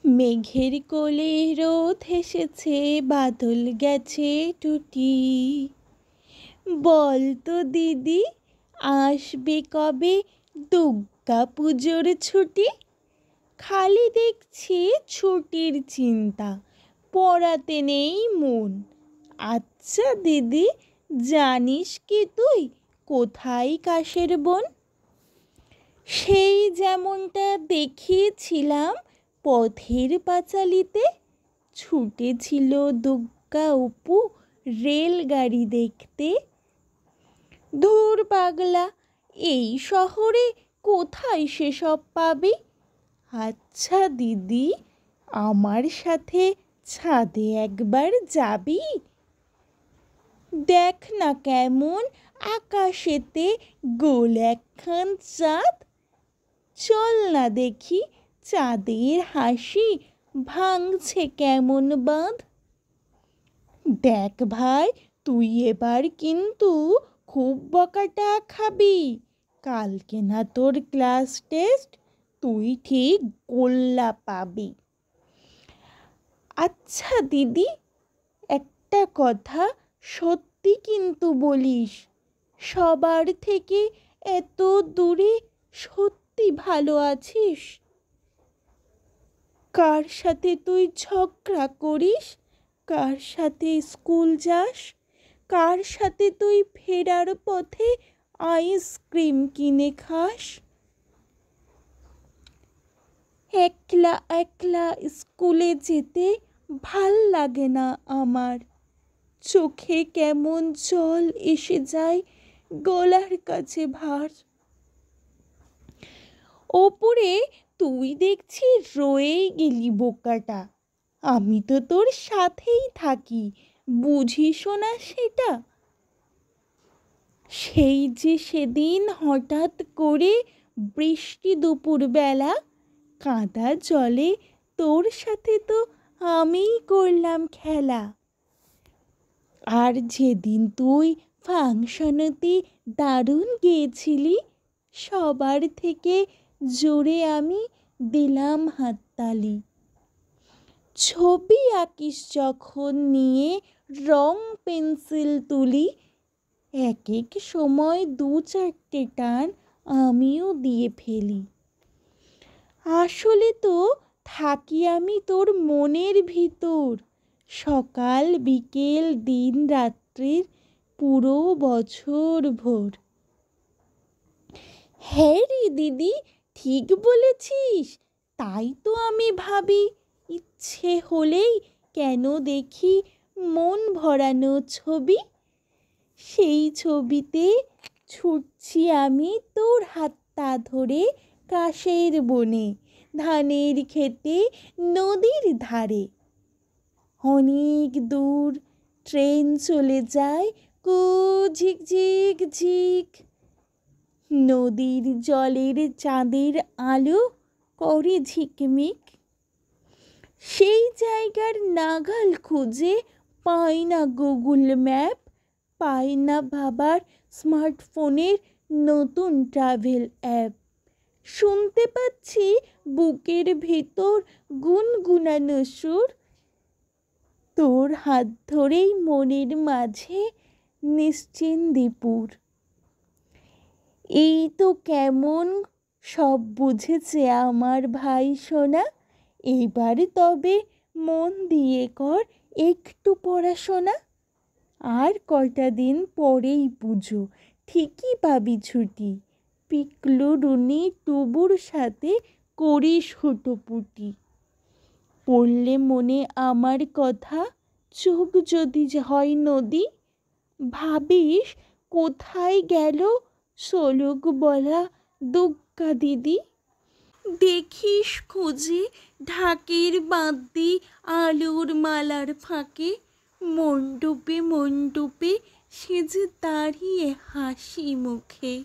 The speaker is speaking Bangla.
মেঘের কোলে রোদ হেসেছে, বাদল গেছে টুটি। বল তো দিদি, আসবে কবে দুর্গা পুজোর ছুটি? খালি দেখছি ছুটির চিন্তা, পড়াতে নেই মন। আচ্ছা দিদি, জানিস কি তুই কোথায় কাশের বন? সেই যেমনটা দেখিয়েছিলাম পথের পাঁচালিতে, ছুটেছিল দুগ্গা অপু রেলগাড়ি দেখতে। ধুর পাগলা, এই শহরে কোথায় সেসব পাবি? আচ্ছা দিদি, আমার সাথে ছাদে একবার যাবি? দেখ না কেমন আকাশেতে গোল একখান চাঁদ। চল না দেখি চাঁদের হাসি ভাঙছে কেমন বাঁধ। দেখ ভাই, তুই এবার কিন্তু খুব বকাটা খাবি। কালকে না তোর ক্লাস টেস্ট, তুই ঠিক গোল্লা পাবি। আচ্ছা দিদি, একটা কথা সত্যি কিন্তু বলিস, সবার থেকে এত দূরে সত্যি ভালো আছিস? কার সাথে তুই ঝগড়া করিস? কার সাথে স্কুল যাস? কার সাথে তুই ফেরার পথে আইসক্রিম কিনে খাস? একলা একলা স্কুলে যেতে ভাল লাগে না আমার। চোখে কেমন জল এসে যায়, গলার কাছে ভার। ওপরে তুই দেখছি রয়েই গেলি বোকাটা। আমি তো তোর সাথেই থাকি, বুঝিস না সেটা? সেই যে সেদিন হঠাৎ করে বৃষ্টি দুপুরবেলা, কাদা জলে তোর সাথে তো আমিই করলাম খেলা। আর যেদিন তুই ফাংশনেতে দারুণ গেয়েছিলি, সবার থেকে জোরে আমি দিলাম হাততালি। ছবি আঁকিস যখন নিয়ে রং পেন্সিল তুলি, এক এক সময় দু চারটে টান আমিও দিয়ে ফেলি। আসলে তো থাকি আমি তোর মনের ভিতর, সকাল বিকেল দিন রাত্রির পুরো বছর ভোর। হ্যাঁ রে দিদি, ঠিক বলেছিস। তাই তো আমি ভাবি, ইচ্ছে হলেই কেন দেখি মন ভরানো ছবি। সেই ছবিতে ছুটছি আমি তোর হাতটা ধরে কাশের বনে, ধানের খেতে, নদীর ধারে। অনেক দূর ট্রেন চলে যায় কু ঝিকঝিক ঝিক। নদীর জলের চাঁদের আলো করে ঝিকমিক। সেই জায়গার নাগাল খুঁজে পাই না গুগল ম্যাপ, পাই না বাবার স্মার্টফোনের নতুন ট্রাভেল অ্যাপ। শুনতে পাচ্ছি বুকের ভেতর গুনগুনানো সুর, তোর হাত ধরেই মনের মাঝে নিশ্চিন্দিপুর। এই তো কেমন সব বুঝেছে আমার ভাই সোনা। এবার তবে মন দিয়ে কর একটু পড়াশোনা। আর কয়টা দিন পরেই পুজো, ঠিকই পাবি ছুটি। পিকলু রুনি টুবুর সাথে করিস হুটোপুটি। পড়লে মনে আমার কথা, চোখ যদি হয় নদী, ভাবিস কোথায় গেল শোলক বলা দুগ্গা দিদি। দেখিস খুঁজে ঢাকের বাঁধি আলোর মালার ফাঁকে, মণ্ডপে মণ্ডপে সেজে দাঁড়িয়ে হাসি মুখে।